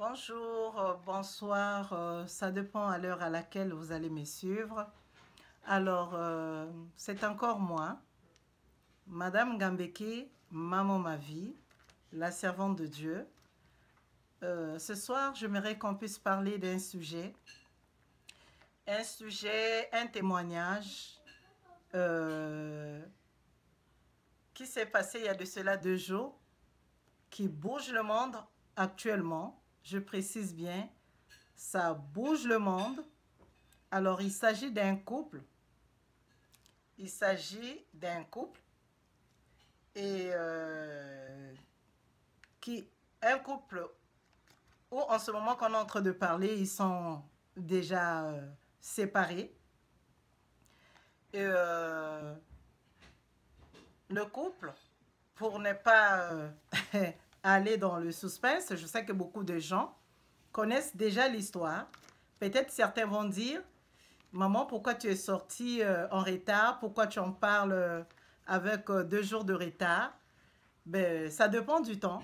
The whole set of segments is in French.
Bonjour, bonsoir, ça dépend à l'heure à laquelle vous allez me suivre. Alors, c'est encore moi, Madame Gambeke, Maman Ma Vie, la servante de Dieu. Ce soir, j'aimerais qu'on puisse parler un sujet, un témoignage qui s'est passé il y a de cela 2 jours, qui bouge le monde actuellement. Je précise bien, ça bouge le monde. Alors, il s'agit d'un couple. Il s'agit d'un couple et un couple où en ce moment qu'on est en train de parler, ils sont déjà séparés. Et le couple, pour ne pas aller dans le suspense, je sais que beaucoup de gens connaissent déjà l'histoire. Peut-être certains vont dire, maman, pourquoi tu es sortie en retard? Pourquoi tu en parles avec 2 jours de retard? Ben, ça dépend du temps.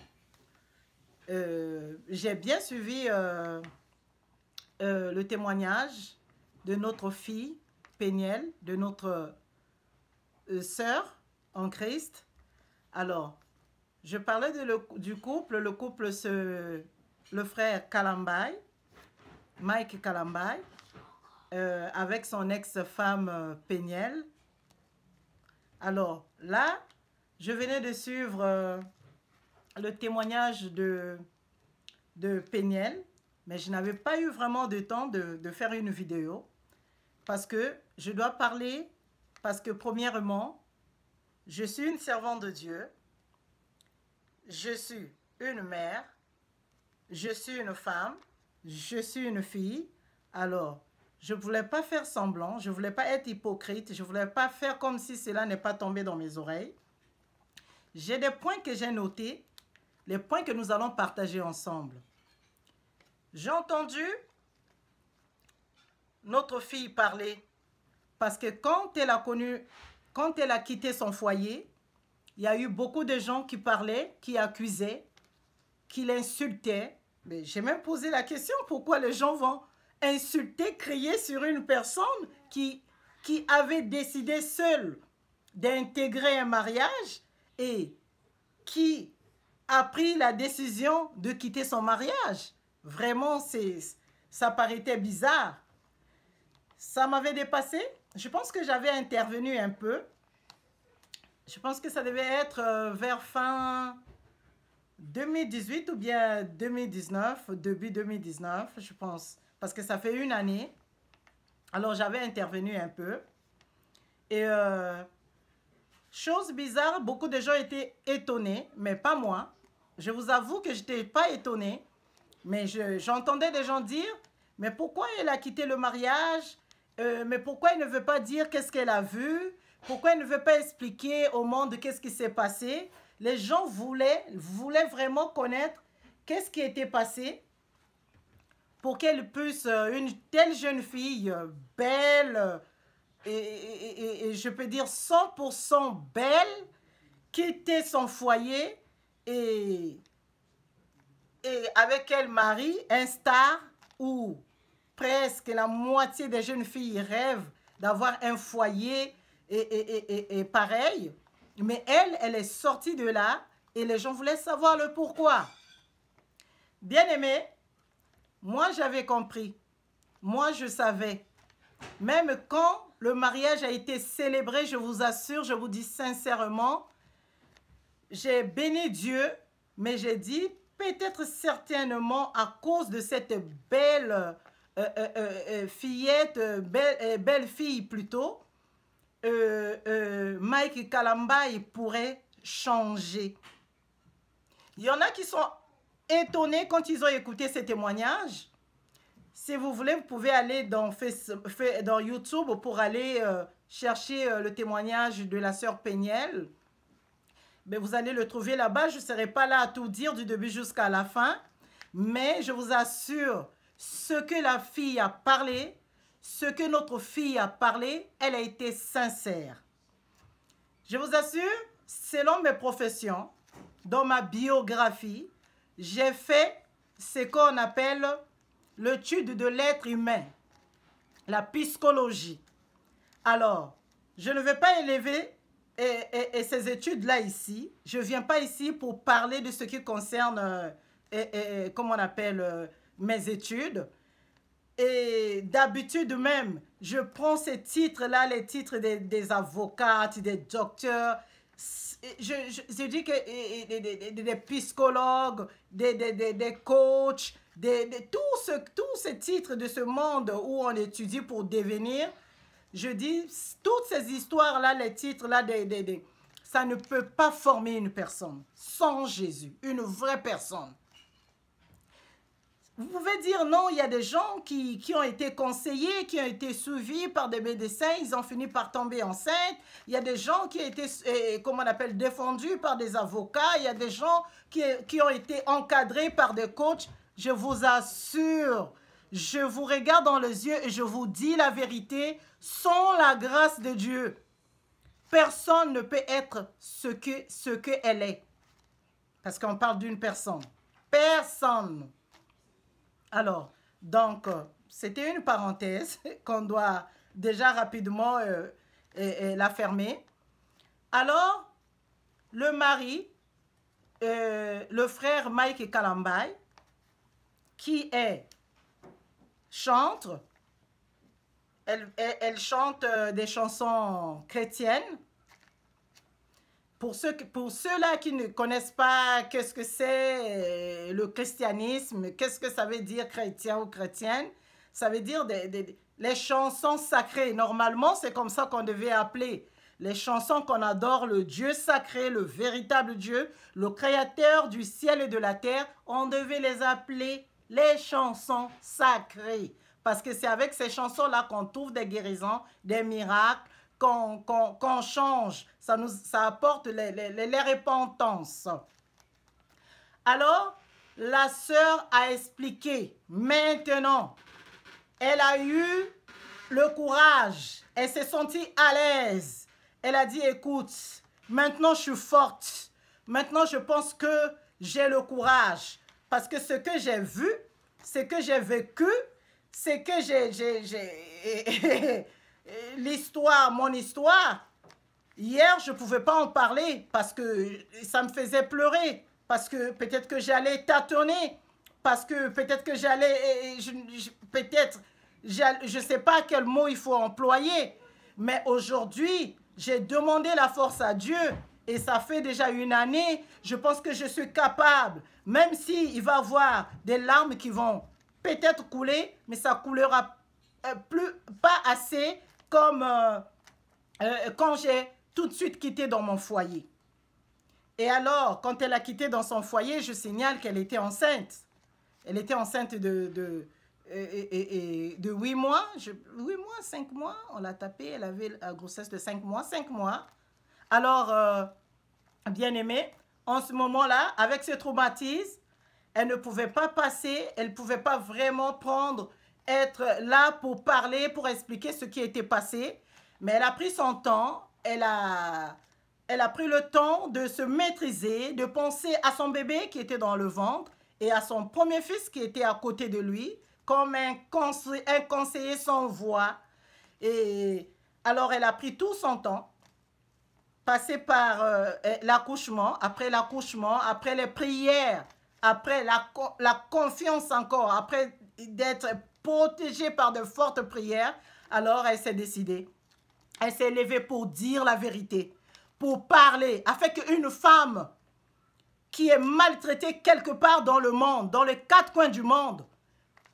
J'ai bien suivi le témoignage de notre fille Péniel, de notre sœur en Christ. Alors, je parlais du couple, le frère Kalambay, Mike Kalambay, avec son ex-femme Péniel. Alors là, je venais de suivre le témoignage de Péniel, mais je n'avais pas eu vraiment de temps de faire une vidéo parce que je dois parler, parce que premièrement, je suis une servante de Dieu, je suis une mère, je suis une femme, je suis une fille. Alors, je ne voulais pas faire semblant, je ne voulais pas être hypocrite, je ne voulais pas faire comme si cela n'est pas tombé dans mes oreilles. J'ai des points que j'ai notés, les points que nous allons partager ensemble. J'ai entendu notre fille parler parce que quand elle a quitté son foyer, il y a eu beaucoup de gens qui parlaient, qui accusaient, qui l'insultaient. Mais j'ai même posé la question, pourquoi les gens vont insulter, crier sur une personne qui avait décidé seule d'intégrer un mariage et qui a pris la décision de quitter son mariage. Vraiment, ça paraissait bizarre. Ça m'avait dépassé. Je pense que j'avais intervenu un peu. Je pense que ça devait être vers fin 2018 ou bien 2019, début 2019, je pense. Parce que ça fait une année. Alors, j'avais intervenu un peu. Et chose bizarre, beaucoup de gens étaient étonnés, mais pas moi. Je vous avoue que je n'étais pas étonnée. Mais j'entendais des gens dire, mais pourquoi elle a quitté le mariage? Mais pourquoi elle ne veut pas dire qu'est-ce qu'elle a vu? Pourquoi elle ne veut pas expliquer au monde qu'est-ce qui s'est passé? Les gens voulaient vraiment connaître qu'est-ce qui était passé pour qu'elle puisse, une telle jeune fille, belle, et je peux dire 100% belle, quitter son foyer et avec elle marie un star où presque la moitié des jeunes filles rêvent d'avoir un foyer et pareil. Mais elle est sortie de là et les gens voulaient savoir le pourquoi. Bien aimé, moi j'avais compris. Moi je savais. Même quand le mariage a été célébré, je vous assure, je vous dis sincèrement, j'ai béni Dieu, mais j'ai dit peut-être certainement à cause de cette belle fillette, belle fille plutôt, Mike Kalambay pourrait changer. Il y en a qui sont étonnés quand ils ont écouté ces témoignages. Si vous voulez, vous pouvez aller dans YouTube pour aller chercher le témoignage de la sœur Péniel. Mais vous allez le trouver là-bas. Je ne serai pas là à tout dire du début jusqu'à la fin. Mais je vous assure, ce que la fille a parlé, ce que notre fille a parlé, elle a été sincère. Je vous assure, selon mes professions, dans ma biographie, j'ai fait ce qu'on appelle l'étude de l'être humain, la psychologie. Alors, je ne vais pas élever ces études-là ici. Je ne viens pas ici pour parler de ce qui concerne, comment on appelle, mes études. Et d'habitude même, je prends ces titres-là, les titres des avocats, des docteurs. Je dis que des psychologues, des coachs, tous ces titres de ce monde où on étudie pour devenir. Je dis, toutes ces histoires-là, les titres-là, ça ne peut pas former une personne sans Jésus, une vraie personne. Vous pouvez dire non, il y a des gens qui ont été conseillés, qui ont été suivis par des médecins, ils ont fini par tomber enceintes. Il y a des gens qui ont été, comment on appelle, défendus par des avocats. Il y a des gens qui ont été encadrés par des coachs. Je vous assure, je vous regarde dans les yeux et je vous dis la vérité, sans la grâce de Dieu, personne ne peut être ce qu'elle est. Parce qu'on parle d'une personne. Personne. Alors, donc, c'était une parenthèse qu'on doit déjà rapidement la fermer. Alors, le mari, le frère Mike Kalambay, qui est chantre, elle chante des chansons chrétiennes. Pour ceux-là qui ne connaissent pas qu'est-ce que c'est le christianisme, qu'est-ce que ça veut dire chrétien ou chrétienne, ça veut dire les chansons sacrées. Normalement, c'est comme ça qu'on devait appeler les chansons qu'on adore, le Dieu sacré, le véritable Dieu, le créateur du ciel et de la terre. On devait les appeler les chansons sacrées. Parce que c'est avec ces chansons-là qu'on trouve des guérisons, des miracles, qu'on change, ça apporte les repentances. Alors, la sœur a expliqué, maintenant, elle a eu le courage, elle s'est sentie à l'aise. Elle a dit, écoute, maintenant je suis forte, maintenant je pense que j'ai le courage, parce que ce que j'ai vu, ce que j'ai vécu, ce que j'ai l'histoire, mon histoire, hier, je ne pouvais pas en parler parce que ça me faisait pleurer, parce que peut-être que j'allais tâtonner, parce que peut-être que j'allais, peut-être, je ne sais pas quel mot il faut employer, mais aujourd'hui, j'ai demandé la force à Dieu et ça fait déjà une année, je pense que je suis capable, même s'il va y avoir des larmes qui vont peut-être couler, mais ça ne coulera pas assez comme quand j'ai tout de suite quitté dans mon foyer. Et alors, quand elle a quitté dans son foyer, je signale qu'elle était enceinte. Elle était enceinte de 8 mois, 8 mois, 5 mois, on l'a tapé, elle avait la grossesse de 5 mois, 5 mois. Alors, bien aimée, en ce moment-là, avec ce traumatisme, elle ne pouvait pas passer, elle ne pouvait pas vraiment être là pour parler, pour expliquer ce qui était passé. Mais elle a pris son temps, elle a pris le temps de se maîtriser, de penser à son bébé qui était dans le ventre et à son premier fils qui était à côté de lui, comme un conseiller sans voix. Et alors elle a pris tout son temps, passé par l'accouchement, après les prières, après la confiance encore, après d'être protégée par de fortes prières, alors elle s'est décidée. Elle s'est levée pour dire la vérité, pour parler, afin qu'une femme qui est maltraitée quelque part dans le monde, dans les 4 coins du monde,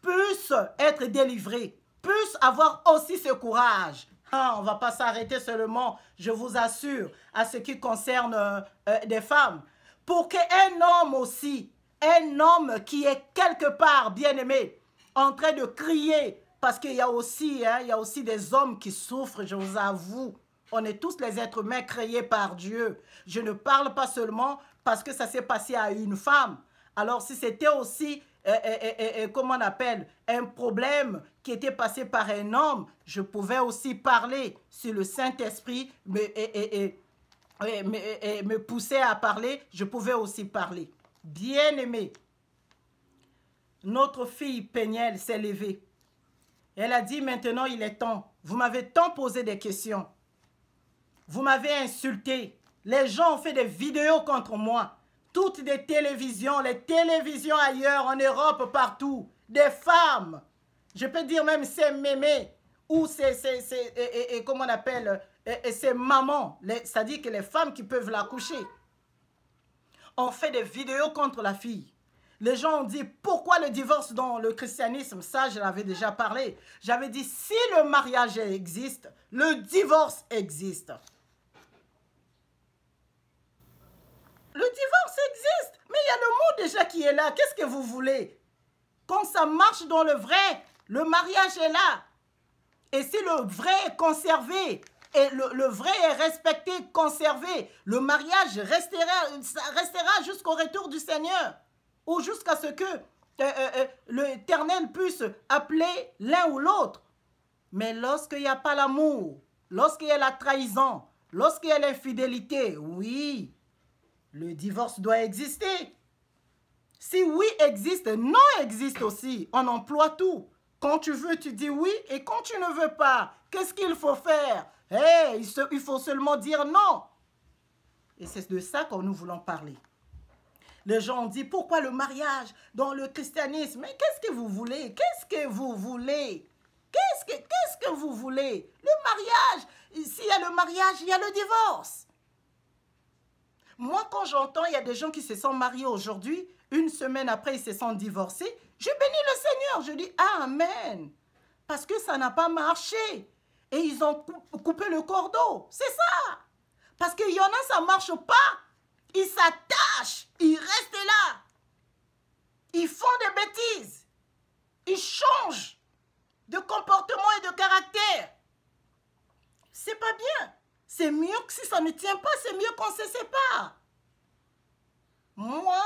puisse être délivrée, puisse avoir aussi ce courage. On ne va pas s'arrêter seulement, je vous assure, à ce qui concerne des femmes. Pour qu'un homme aussi, un homme qui est quelque part, bien aimé, en train de crier, parce qu'il y a aussi des hommes qui souffrent, je vous avoue. On est tous les êtres humains créés par Dieu. Je ne parle pas seulement parce que ça s'est passé à une femme. Alors si c'était aussi, comment on appelle, un problème qui était passé par un homme, je pouvais aussi parler si le Saint-Esprit me poussait à parler, je pouvais aussi parler. Bien-aimé, notre fille Péniel s'est levée. Elle a dit, maintenant il est temps. Vous m'avez tant posé des questions. Vous m'avez insulté. Les gens ont fait des vidéos contre moi. Toutes des télévisions, les télévisions ailleurs, en Europe, partout. Des femmes. Je peux dire même ces mémés ou comment on appelle, ces mamans. C'est-à-dire que les femmes qui peuvent l'accoucher ont fait des vidéos contre la fille. Les gens ont dit, pourquoi le divorce dans le christianisme? Ça, je l'avais déjà parlé. J'avais dit, si le mariage existe, le divorce existe. Le divorce existe, mais il y a le mot déjà qui est là. Qu'est-ce que vous voulez? Quand ça marche dans le vrai, le mariage est là. Et si le vrai est conservé, et le vrai est respecté, conservé, le mariage restera jusqu'au retour du Seigneur. Ou jusqu'à ce que l'Éternel puisse appeler l'un ou l'autre. Mais lorsqu'il n'y a pas l'amour, lorsqu'il y a la trahison, lorsqu'il y a l'infidélité, oui, le divorce doit exister. Si oui existe, non existe aussi. On emploie tout. Quand tu veux, tu dis oui. Et quand tu ne veux pas, qu'est-ce qu'il faut faire? Hey, il faut seulement dire non. Et c'est de ça que nous voulons parler. Les gens ont dit, pourquoi le mariage dans le christianisme? Mais qu'est-ce que vous voulez? Qu'est-ce que vous voulez? Qu'est-ce que vous voulez? Le mariage, s'il y a le mariage, il y a le divorce. Moi, quand j'entends, il y a des gens qui se sont mariés aujourd'hui, une semaine après, ils se sont divorcés, je bénis le Seigneur, je dis Amen. Parce que ça n'a pas marché. Et ils ont coupé le cordon. C'est ça. Parce qu'il y en a, ça ne marche pas. Ils s'attachent, ils restent là. Ils font des bêtises. Ils changent de comportement et de caractère. C'est pas bien. C'est mieux que si ça ne tient pas, c'est mieux qu'on se sépare. Moi,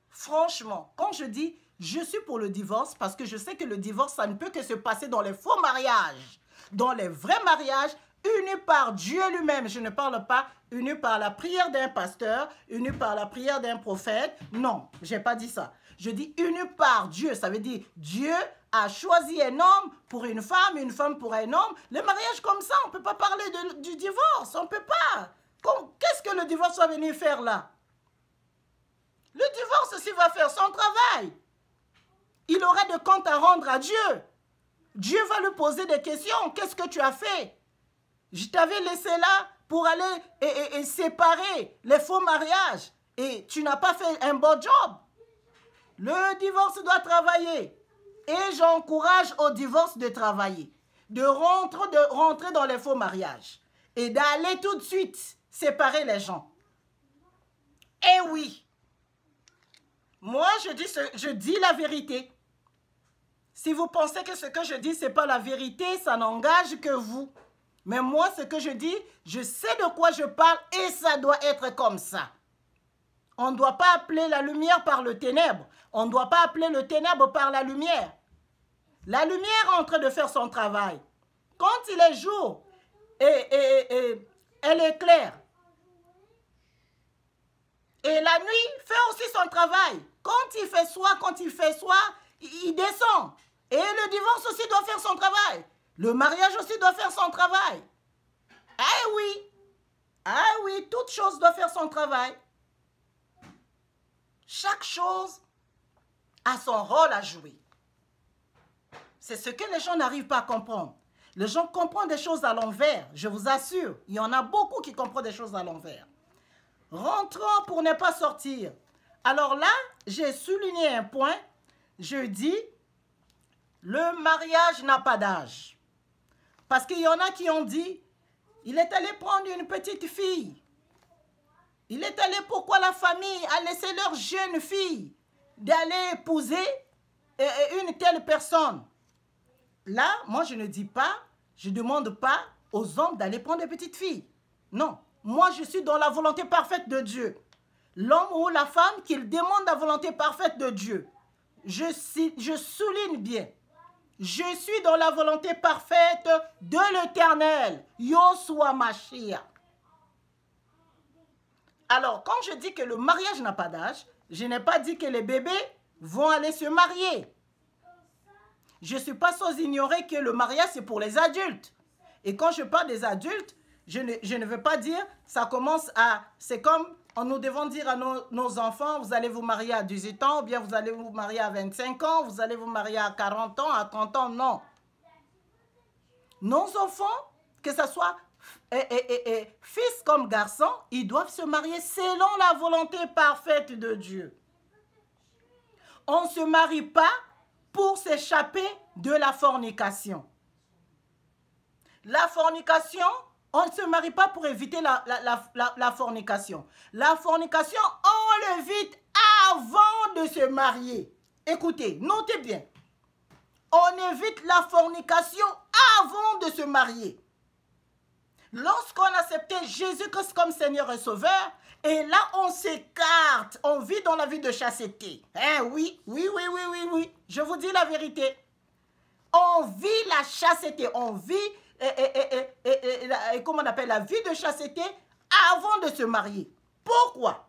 franchement, quand je dis je suis pour le divorce, parce que je sais que le divorce, ça ne peut que se passer dans les faux mariages. Dans les vrais mariages, unis par Dieu lui-même. Je ne parle pas unis par la prière d'un pasteur, unis par la prière d'un prophète. Non, je n'ai pas dit ça. Je dis unis par Dieu. Ça veut dire Dieu a choisi un homme pour une femme pour un homme. Le mariage comme ça, on ne peut pas parler du divorce. On ne peut pas. Qu'est-ce que le divorce va venir faire là? Le divorce aussi va faire son travail. Il aura des comptes à rendre à Dieu. Dieu va lui poser des questions. Qu'est-ce que tu as fait? Je t'avais laissé là pour aller et séparer les faux mariages. Et tu n'as pas fait un bon job. Le divorce doit travailler. Et j'encourage au divorce de travailler. De rentrer dans les faux mariages. Et d'aller tout de suite séparer les gens. Eh oui. Moi, je dis la vérité. Si vous pensez que ce que je dis, ce n'est pas la vérité, ça n'engage que vous. Mais moi, ce que je dis, je sais de quoi je parle et ça doit être comme ça. On ne doit pas appeler la lumière par le ténèbre. On ne doit pas appeler le ténèbre par la lumière. La lumière est en train de faire son travail. Quand il est jour, elle éclaire. Et la nuit fait aussi son travail. Quand il fait soir, il descend. Et le divorce aussi doit faire son travail. Le mariage aussi doit faire son travail. Ah oui, toute chose doit faire son travail. Chaque chose a son rôle à jouer. C'est ce que les gens n'arrivent pas à comprendre. Les gens comprennent des choses à l'envers, je vous assure. Il y en a beaucoup qui comprennent des choses à l'envers. Rentrons pour ne pas sortir. Alors là, j'ai souligné un point. Je dis, le mariage n'a pas d'âge. Parce qu'il y en a qui ont dit, il est allé prendre une petite fille. Il est allé, pourquoi la famille a laissé leur jeune fille d'aller épouser une telle personne. Là, moi je ne dis pas, je ne demande pas aux hommes d'aller prendre des petites filles. Non, moi je suis dans la volonté parfaite de Dieu. L'homme ou la femme qu'il demande la volonté parfaite de Dieu. Je souligne bien. Je suis dans la volonté parfaite de l'Éternel. Yoshua Mashiach. Alors, quand je dis que le mariage n'a pas d'âge, je n'ai pas dit que les bébés vont aller se marier. Je ne suis pas sans ignorer que le mariage, c'est pour les adultes. Et quand je parle des adultes, je ne veux pas dire, ça commence à... C'est comme, nous devons dire à nos enfants, vous allez vous marier à 18 ans, ou bien vous allez vous marier à 25 ans, vous allez vous marier à 40 ans, à 30 ans, non. Nos enfants, que ce soit fils comme garçon, ils doivent se marier selon la volonté parfaite de Dieu. On ne se marie pas pour s'échapper de la fornication. La fornication, on ne se marie pas pour éviter la fornication. La fornication, on l'évite avant de se marier. Écoutez, notez bien. On évite la fornication avant de se marier. Lorsqu'on acceptait Jésus-Christ comme Seigneur et Sauveur, et là on s'écarte, on vit dans la vie de chasteté. Hein, oui. Je vous dis la vérité. On vit la chasteté, on vit, comment on appelle, la vie de chasteté avant de se marier. Pourquoi?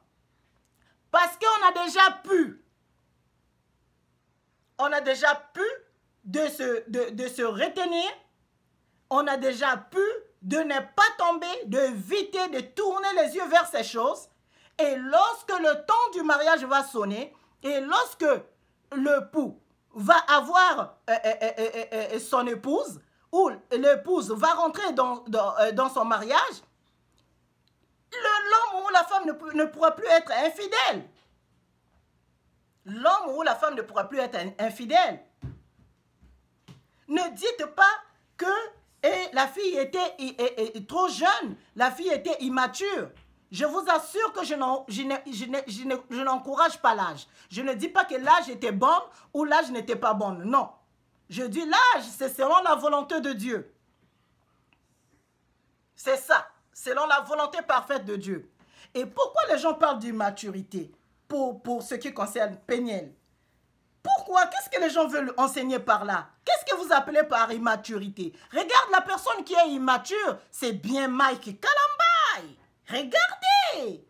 Parce qu'on a déjà pu. On a déjà pu de se retenir. On a déjà pu de ne pas tomber, d'éviter de tourner les yeux vers ces choses. Et lorsque le temps du mariage va sonner, et lorsque l'époux va avoir son épouse, ou l'épouse va rentrer dans son mariage, l'homme ou la femme ne pourra plus être infidèle. L'homme ou la femme ne pourra plus être infidèle. Ne dites pas que la fille était trop jeune, la fille était immature. Je vous assure que je n'encourage pas l'âge. Je ne dis pas que l'âge était bon ou l'âge n'était pas bon. Non. Je dis l'âge, c'est selon la volonté de Dieu. C'est ça, selon la volonté parfaite de Dieu. Et pourquoi les gens parlent d'immaturité pour ce qui concerne Péniel? Pourquoi? Qu'est-ce que les gens veulent enseigner par là? Qu'est-ce que vous appelez par immaturité? Regarde la personne qui est immature, c'est bien Mike Kalambaye. Regardez.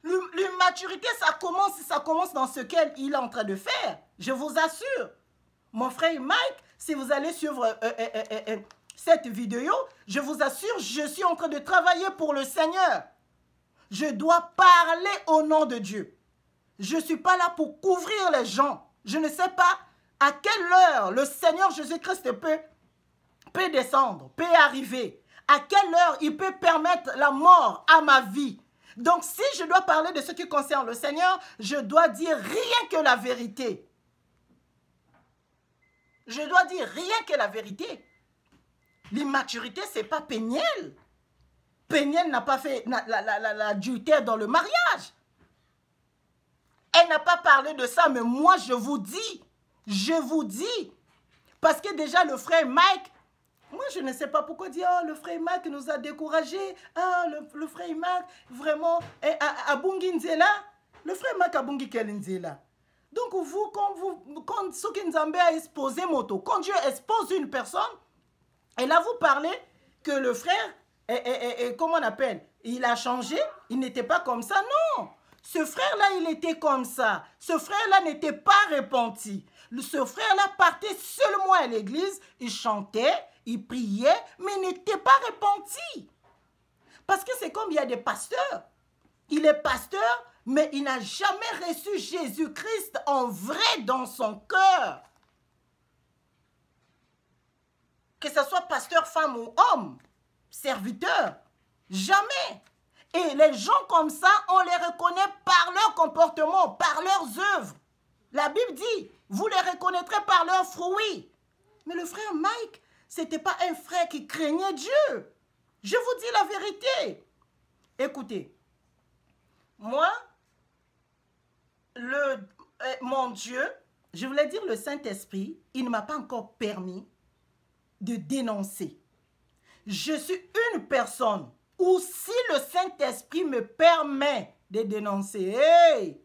L'immaturité, ça commence dans ce qu'il est en train de faire. Je vous assure. Mon frère Mike, si vous allez suivre cette vidéo, je vous assure, je suis en train de travailler pour le Seigneur. Je dois parler au nom de Dieu. Je ne suis pas là pour couvrir les gens. Je ne sais pas à quelle heure le Seigneur Jésus-Christ peut descendre, peut arriver. À quelle heure il peut permettre la mort à ma vie. Donc si je dois parler de ce qui concerne le Seigneur, je dois dire rien que la vérité. Je dois dire rien que la vérité. L'immaturité, ce n'est pas Péniel. Péniel n'a pas fait l'adultère dans le mariage. Elle n'a pas parlé de ça, mais moi je vous dis, parce que déjà le frère Mike, moi je ne sais pas pourquoi dire, oh le frère Mike nous a découragés, ah le frère Mike vraiment, Abungi Nzela, le frère Mike Abungi Nzela. Donc vous, quand Sokinzambe a exposé moto, quand Dieu expose une personne, et là vous parlez que le frère, comment on appelle, il a changé, il n'était pas comme ça, non. Ce frère-là, il était comme ça. Ce frère-là n'était pas repenti. Ce frère-là partait seulement à l'église, il chantait, il priait, mais il n'était pas repenti. Parce que c'est comme il y a des pasteurs. Il est pasteur, mais il n'a jamais reçu Jésus-Christ en vrai dans son cœur. Que ce soit pasteur, femme ou homme, serviteur, jamais. Et les gens comme ça, on les reconnaît par leur comportement, par leurs œuvres. La Bible dit, vous les reconnaîtrez par leurs fruits. Mais le frère Mike, ce n'était pas un frère qui craignait Dieu. Je vous dis la vérité. Écoutez, moi, mon Dieu, je voulais dire le Saint-Esprit, il ne m'a pas encore permis de dénoncer. Je suis une personne ou si le Saint-Esprit me permet de dénoncer, hey,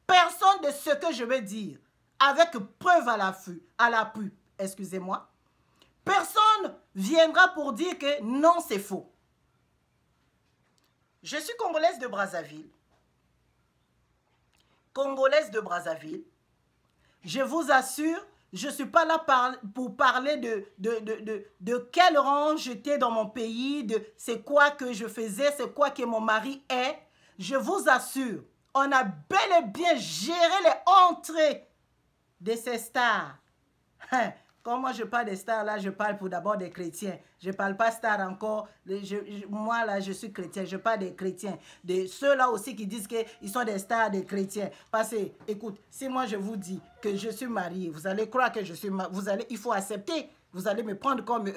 personne de ce que je vais dire, avec preuve à l'appui, excusez-moi, personne viendra pour dire que non, c'est faux. Je suis congolaise de Brazzaville. Congolaise de Brazzaville. Je vous assure, je ne suis pas là pour parler de quel rang j'étais dans mon pays, de c'est quoi que je faisais, c'est quoi que mon mari est. Je vous assure, on a bel et bien géré les entrées de ces stars. Quand moi je parle des stars, là, je parle pour d'abord des chrétiens. Je ne parle pas stars encore. Moi, là, je suis chrétien. Je parle des chrétiens. De ceux-là aussi qui disent qu'ils sont des stars des chrétiens. Parce que, écoute, si moi je vous dis que je suis mariée, vous allez croire que je suis mariée. Il faut accepter. Vous allez me prendre comme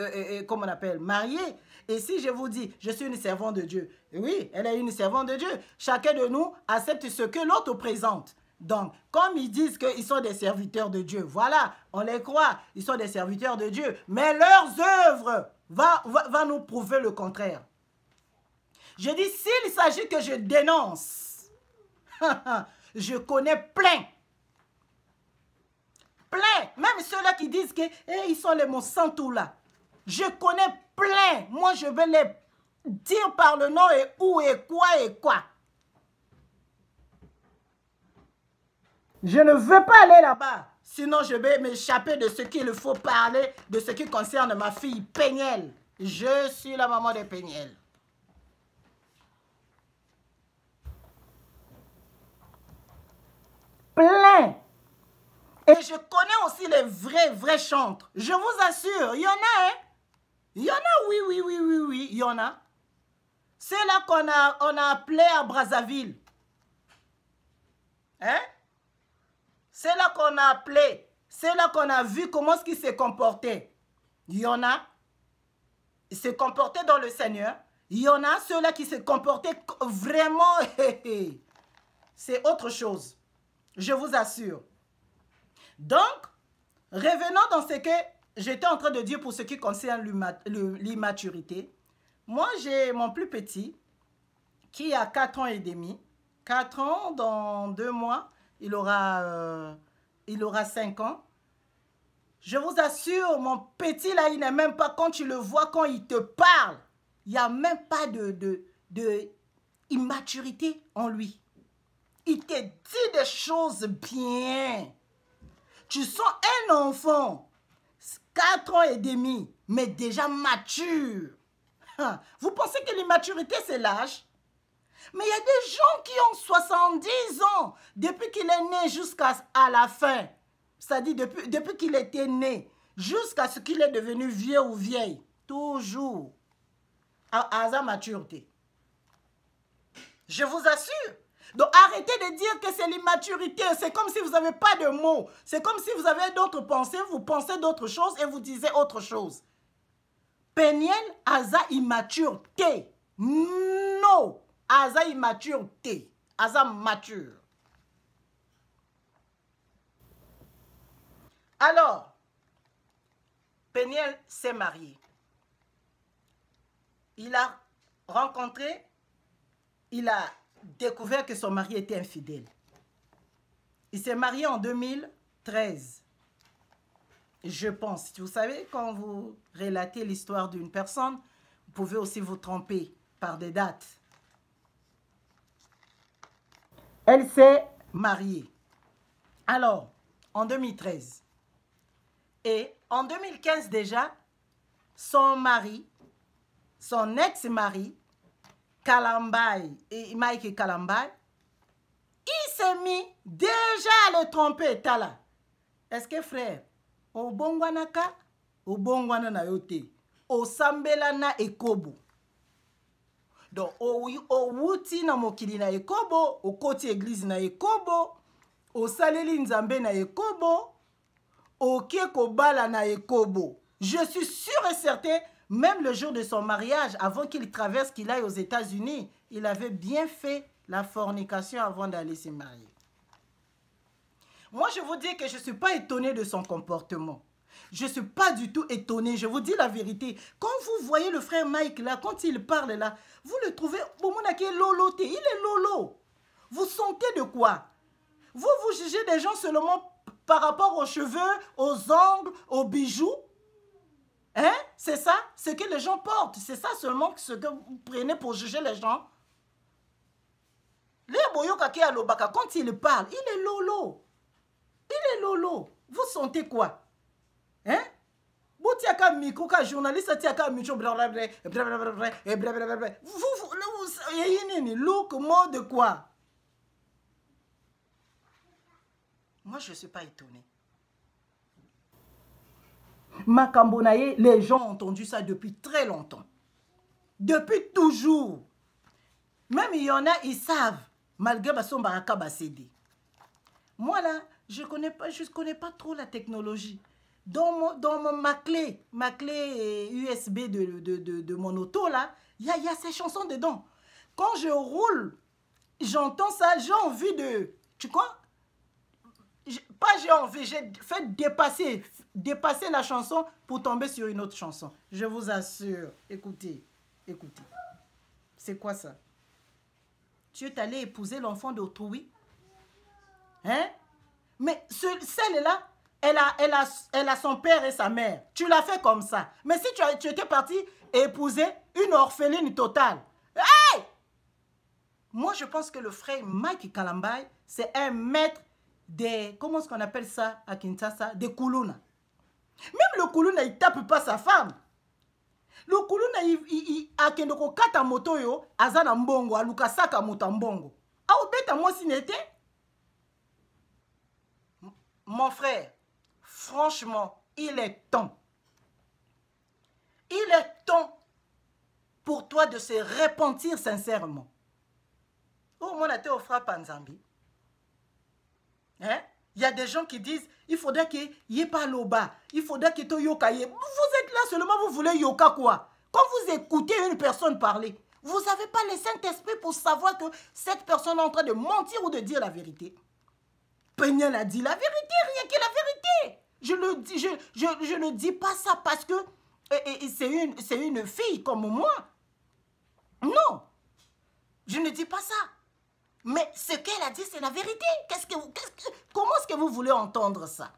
on appelle, mariée. Et si je vous dis, je suis une servante de Dieu. Oui, elle est une servante de Dieu. Chacun de nous accepte ce que l'autre présente. Donc, comme ils disent qu'ils sont des serviteurs de Dieu, voilà, on les croit, ils sont des serviteurs de Dieu. Mais leurs œuvres va nous prouver le contraire. Je dis, s'il s'agit que je dénonce, je connais plein. Même ceux-là qui disent qu'ils sont les Monsanto là. Je connais plein. Moi, je vais les dire par le nom et où et quoi. Je ne veux pas aller là-bas. Sinon, je vais m'échapper de ce qu'il faut parler, de ce qui concerne ma fille Péniel. Je suis la maman de Péniel. Plein. Et je connais aussi les vrais chantres. Je vous assure, il y en a, hein. Il y en a, oui, il y en a. C'est là qu'on a appelé à Brazzaville. Hein? C'est là qu'on a appelé. C'est là qu'on a vu comment est-ce qu'il s'est comporté. Il y en a. Il s'est comporté dans le Seigneur. Il y en a ceux-là qui se comportaient vraiment. C'est autre chose. Je vous assure. Donc, revenons dans ce que j'étais en train de dire pour ce qui concerne l'immaturité. Moi, j'ai mon plus petit qui a 4 ans et demi. 4 ans, dans 2 mois, il aura 5 ans. Je vous assure, mon petit là, il n'est même pas, quand tu le vois, quand il te parle, il n'y a même pas de immaturité en lui. Il te dit des choses bien. Tu sens un enfant, 4 ans et demi, mais déjà mature. Vous pensez que l'immaturité, c'est l'âge? Mais il y a des gens qui ont 70 ans, depuis qu'il est né jusqu'à la fin. C'est-à-dire depuis qu'il était né, jusqu'à ce qu'il est devenu vieux ou vieille. Toujours à sa maturité. Je vous assure. Donc arrêtez de dire que c'est l'immaturité. C'est comme si vous n'avez pas de mots. C'est comme si vous avez d'autres pensées, vous pensez d'autres choses et vous disiez autre chose. Péniel a sa immaturité. Non. A sa immaturité. A sa mature. Alors, Péniel s'est marié. Il a rencontré, il a découvert que son mari était infidèle. Il s'est marié en 2013. Je pense. Vous savez, quand vous relatez l'histoire d'une personne, vous pouvez aussi vous tromper par des dates. Elle s'est mariée. Alors, en 2013. Et en 2015 déjà, son mari, son ex-mari, Kalambay, et Mike Kalambay, il s'est mis déjà à le tromper, Tala. Est-ce que frère, au bongwanaka, au bongwana na yote, au sambela na ekobo. Donc, au wuti na mokili na ekobo, au koti église na ekobo, au saleli nzambe na ekobo, au kieko bala na ekobo. Je suis sûr et certain, même le jour de son mariage, avant qu'il traverse, qu'il aille aux États-Unis, il avait bien fait la fornication avant d'aller se marier. Moi, je vous dis que je ne suis pas étonnée de son comportement. Je ne suis pas du tout étonnée, je vous dis la vérité. Quand vous voyez le frère Mike là, quand il parle là, vous le trouvez, il est lolo. Vous sentez de quoi? Vous jugez des gens seulement par rapport aux cheveux, aux ongles, aux bijoux. Hein? C'est ça, ce que les gens portent. C'est ça seulement ce que vous prenez pour juger les gens. Quand il parle, il est lolo. Il est lolo. Vous sentez quoi? Hein? Vous tiaka micro, ka journaliste, tiaka micro, look, mode quoi? Moi, je ne suis pas étonnée. Makambonaye, les gens ont entendu ça depuis très longtemps. Depuis toujours. Même il y en a, ils savent. Malgré son baraka bassédé. Moi là, je connais pas trop la technologie. Dans ma clé USB de mon auto là, il y a ces chansons dedans. Quand je roule, j'entends ça, j'ai envie de... Tu crois? Pas j'ai envie, j'ai fait dépasser la chanson pour tomber sur une autre chanson. Je vous assure. Écoutez. C'est quoi ça? Tu es allé épouser l'enfant d'autrui? Hein? Mais celle-là, elle a son père et sa mère. Tu l'as fait comme ça. Mais si tu étais parti épouser une orpheline totale. Hey! Moi, je pense que le frère Mike Kalambay, c'est un maître des... Comment est-ce qu'on appelle ça à Kinshasa? Des Kuluna. Même le Kuluna, il ne tape pas sa femme. Le Kuluna, il a kendoko kata moto yo, azana mbongo, alukasaka moto mbongo. Aobeta moi si n'était. Mon frère, franchement, il est temps. Il est temps pour toi de se repentir sincèrement. Oh, moi, la théo frappe en Zambie. Hein? Il y a des gens qui disent, il faudrait qu'il n'y ait pas l'oba. Il faudrait qu'il y ait yoka. Vous êtes là seulement, vous voulez yoka quoi? Quand vous écoutez une personne parler, vous n'avez pas le Saint-Esprit pour savoir que cette personne est en train de mentir ou de dire la vérité. Peignan a dit la vérité, rien que la vérité. Je ne dis pas ça parce que c'est une fille comme moi. Non, je ne dis pas ça. Mais ce qu'elle a dit, c'est la vérité. Comment est-ce que vous voulez entendre ça?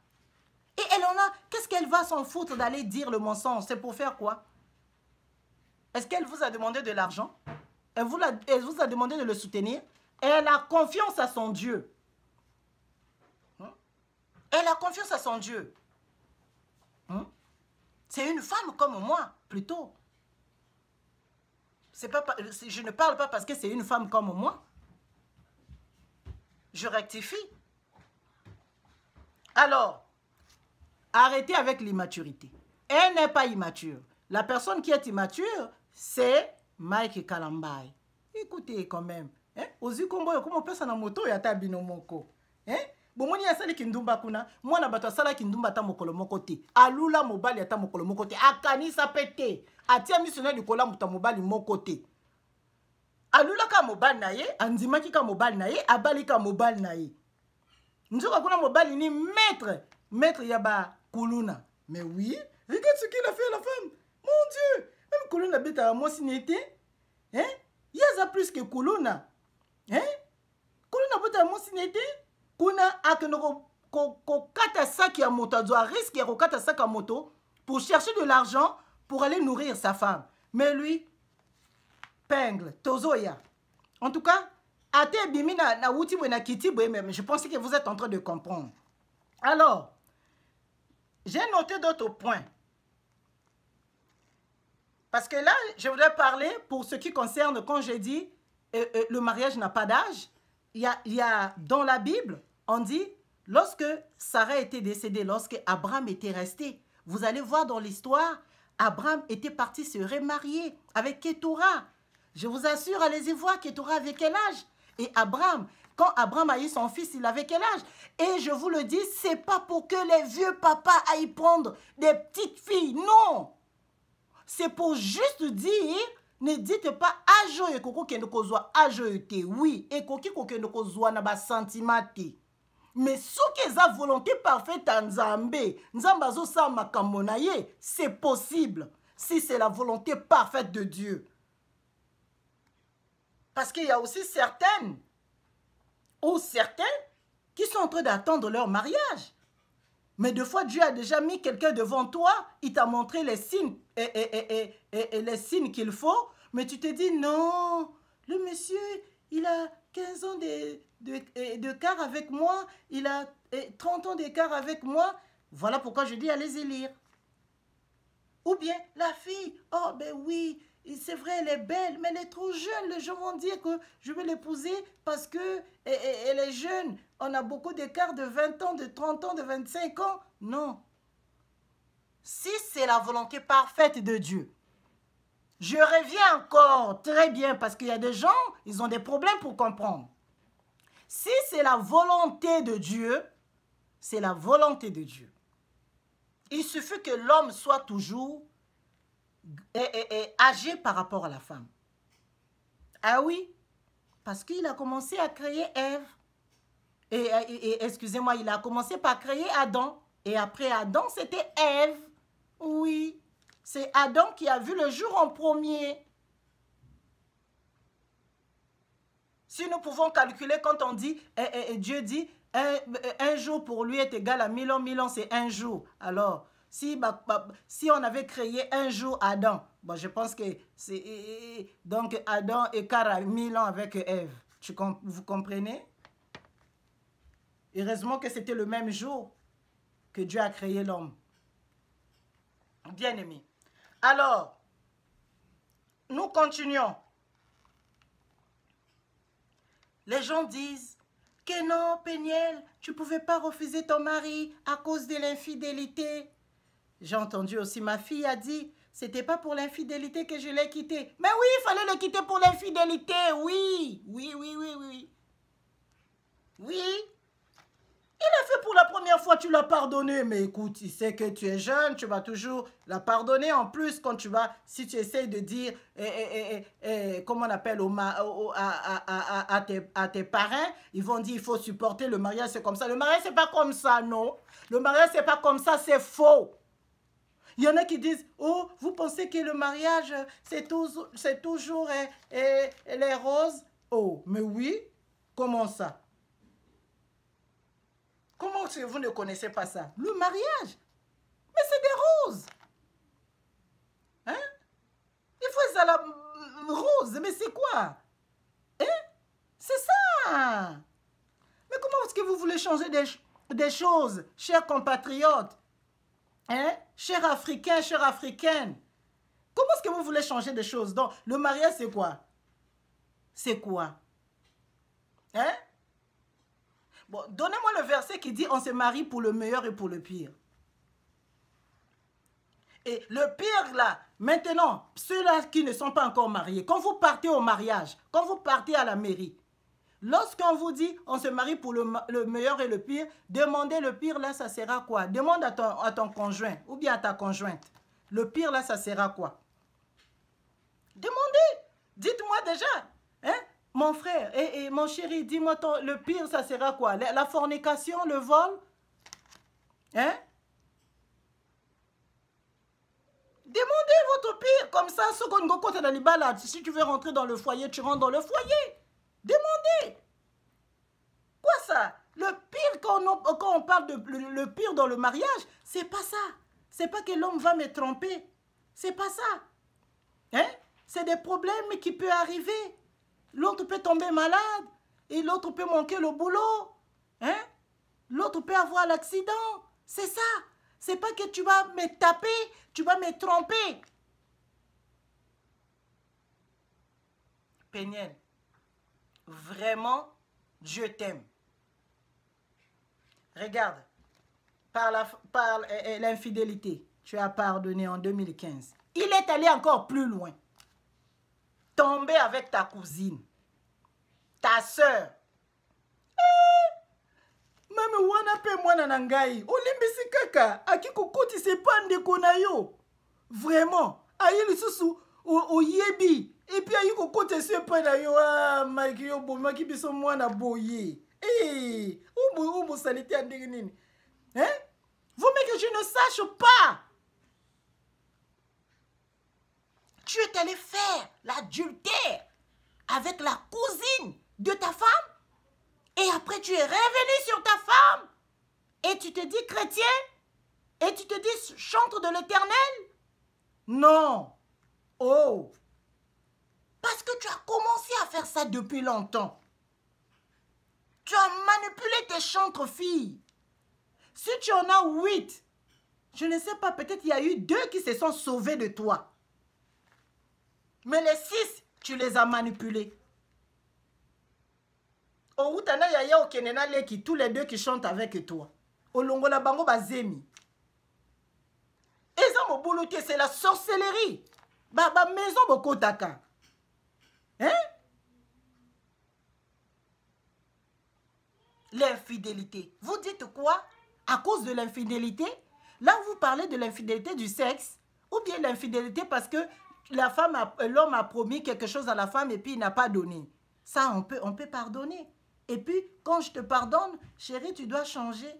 Et elle en a, qu'est-ce qu'elle va s'en foutre d'aller dire le mensonge? C'est pour faire quoi? Est-ce qu'elle vous a demandé de l'argent? Elle vous a demandé de le soutenir? Elle a confiance à son Dieu. Elle a confiance à son Dieu. C'est une femme comme moi, plutôt. Je ne parle pas parce que c'est une femme comme moi. Je rectifie. Alors, arrêtez avec l'immaturité. Elle n'est pas immature. La personne qui est immature, c'est Mike Kalambay. Écoutez quand même. Ozi kombo yo komo pesa na moto ya tabino moko. Bomoni asali kindumba kuna, mwana bato asala kindumba ta mokolo moko te. Alula mobali ata mokolo moko te. Akanisa pete. Atia missionnaire du kola muta mobali moko te. Alula ka mobali na ye, anzimaki ka mobali na ye, abali ka mobali na ye. Nzoka kuna mobali ni maître yaba Kuluna. Mais oui, regarde ce qu'il a fait à la femme. Mon Dieu, même Kuluna beta moi si n'était. Il y a ça plus que Kuluna. Kuluna beta moi si n'était. Kuna akenoko kata saki ya moto, doit risquer ko kata saki ya moto pour chercher de l'argent pour aller nourrir sa femme. Mais lui, pengle, tozoya. En tout cas, ate bimi na wuti na kiti mais je pense que vous êtes en train de comprendre. Alors, j'ai noté d'autres points. Parce que là, je voudrais parler pour ce qui concerne, quand j'ai dit le mariage n'a pas d'âge. Il y a dans la Bible, on dit, lorsque Sarah était décédée, lorsque Abraham était resté, vous allez voir dans l'histoire, Abraham était parti se remarier avec Ketura. Je vous assure, allez-y voir Ketura avec quel âge. Et Abraham, quand Abraham a eu son fils, il avait quel âge? Et je vous le dis, c'est pas pour que les vieux papas aillent prendre des petites filles, non. C'est pour juste dire, ne dites pas ajo et koko kendoko zwa ajo ete. Oui, et koki kokendoko zwa na ba sentimati. Mais ce qui est la volonté parfaite en Nzambe, Nzambazo sa makambo na ye, c'est possible si c'est la volonté parfaite de Dieu. Parce qu'il y a aussi certaines ou certains qui sont en train d'attendre leur mariage. Mais deux fois, Dieu a déjà mis quelqu'un devant toi, il t'a montré les signes et les signes qu'il faut, mais tu te dis non, le monsieur, il a 15 ans d'écart avec moi, il a 30 ans d'écart avec moi. Voilà pourquoi je dis allez-y lire. Ou bien la fille, oh ben oui, c'est vrai, elle est belle, mais elle est trop jeune. Les gens vont dire que je vais l'épouser parce que elle est jeune. On a beaucoup d'écart de 20 ans, de 30 ans, de 25 ans. Non. Si c'est la volonté parfaite de Dieu, je reviens encore très bien parce qu'il y a des gens, ils ont des problèmes pour comprendre. Si c'est la volonté de Dieu, c'est la volonté de Dieu. Il suffit que l'homme soit toujours âgé par rapport à la femme. Ah oui, parce qu'il a commencé à créer Ève. Excusez-moi, il a commencé par créer Adam. Et après Adam, c'était Ève. Oui, c'est Adam qui a vu le jour en premier. Si nous pouvons calculer quand on dit, Dieu dit, un jour pour lui est égal à 1000 ans c'est un jour. Alors, si on avait créé un jour Adam, bon, je pense que c'est... Donc, Adam écart à 1000 ans avec Ève. Vous comprenez? Heureusement que c'était le même jour que Dieu a créé l'homme. Bien-aimé. Alors, nous continuons. Les gens disent que non, Péniel, tu ne pouvais pas refuser ton mari à cause de l'infidélité. J'ai entendu aussi, ma fille a dit, c'était pas pour l'infidélité que je l'ai quitté. Mais oui, il fallait le quitter pour l'infidélité, oui. Oui, oui, oui, oui. Oui. Il a fait pour la première fois, tu l'as pardonné. Mais écoute, il sait que tu es jeune, tu vas toujours la pardonner. En plus, quand tu vas, si tu essayes de dire, comment on appelle, à tes parents, ils vont dire, il faut supporter le mariage, c'est comme ça. Le mariage, c'est pas comme ça, non. Le mariage, c'est pas comme ça, c'est faux. Il y en a qui disent, oh, vous pensez que le mariage, c'est toujours les roses? Oh, mais oui, comment ça? Comment vous ne connaissez pas ça? Le mariage. Mais c'est des roses. Hein? Il faut ça la rose. Mais c'est quoi? Hein? C'est ça. Mais comment est-ce que vous voulez changer des choses, chers compatriotes? Hein? Chers Africains, chères Africaines. Comment est-ce que vous voulez changer des choses? Donc, le mariage, c'est quoi? C'est quoi? Hein? Bon, donnez-moi le verset qui dit on se marie pour le meilleur et pour le pire. Et le pire là, maintenant, ceux-là qui ne sont pas encore mariés, quand vous partez au mariage, quand vous partez à la mairie, lorsqu'on vous dit on se marie pour le meilleur et le pire, demandez le pire là, ça sera quoi? Demande à ton conjoint ou bien à ta conjointe. Le pire là, ça sera quoi? Demandez. Dites-moi déjà. Hein? Mon frère et mon chéri, dis-moi le pire, ça sera quoi? La fornication, le vol? Hein? Demandez votre pire, comme ça, si tu veux rentrer dans le foyer, tu rentres dans le foyer. Demandez. Quoi ça? Le pire, quand on parle de le pire dans le mariage, c'est pas ça. C'est pas que l'homme va me tromper. C'est pas ça. Hein? C'est des problèmes qui peuvent arriver. L'autre peut tomber malade et l'autre peut manquer le boulot. Hein? L'autre peut avoir l'accident. C'est ça. C'est pas que tu vas me taper, tu vas me tromper. Péniel, vraiment, Dieu t'aime. Regarde, par l'infidélité, tu as pardonné en 2015. Il est allé encore plus loin. Tomber avec ta cousine, ta soeur. Mame wana pe mwana na ngai. Olimbisi kaka. Aki kokoti se pa ndeko na yo. Vraiment. Ayi lisusu oyebi. Et puis ayi kokoti se pa na yo. Ah, Mike yo bomaki biso mwana boye. Eh, ubu salite andenge nini. Hein? Vous mais que je ne sache pas. Tu es allé faire l'adultère avec la cousine de ta femme? Et après, tu es revenu sur ta femme et tu te dis chrétien et tu te dis chantre de l'Éternel? Non. Oh. Parce que tu as commencé à faire ça depuis longtemps. Tu as manipulé tes chantres filles. Si tu en as 8, je ne sais pas, peut-être il y a eu 2 qui se sont sauvés de toi. Mais les 6, tu les as manipulés. Au Outana Yaya Okenena Leki, tous les 2 qui chantent avec toi. Au Longola Bango Bazemi. Et ça, mon boulot, c'est la sorcellerie. Ba maison Bokotaka. Hein? L'infidélité. Vous dites quoi? À cause de l'infidélité? Là, vous parlez de l'infidélité du sexe, ou bien l'infidélité parce que l'homme a promis quelque chose à la femme et puis il n'a pas donné. Ça, on peut pardonner. Et puis, quand je te pardonne, chérie, tu dois changer.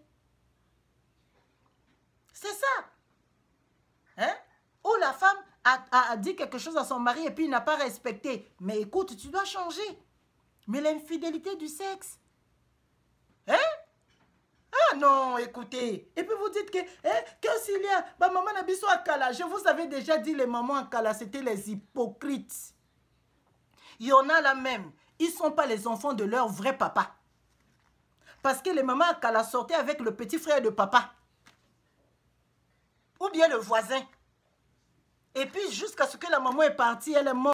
C'est ça. Hein? Ou la femme a dit quelque chose à son mari et puis il n'a pas respecté. Mais écoute, tu dois changer. Mais l'infidélité du sexe. Hein? Ah non, écoutez. Et puis vous dites que s'il y a maman Nabiso Akala, je vous avais déjà dit les mamans Akala, c'était les hypocrites. Il y en a là même. Ils ne sont pas les enfants de leur vrai papa. Parce que les mamans Akala sortaient avec le petit frère de papa. Ou bien le voisin. Et puis jusqu'à ce que la maman est partie, elle est morte.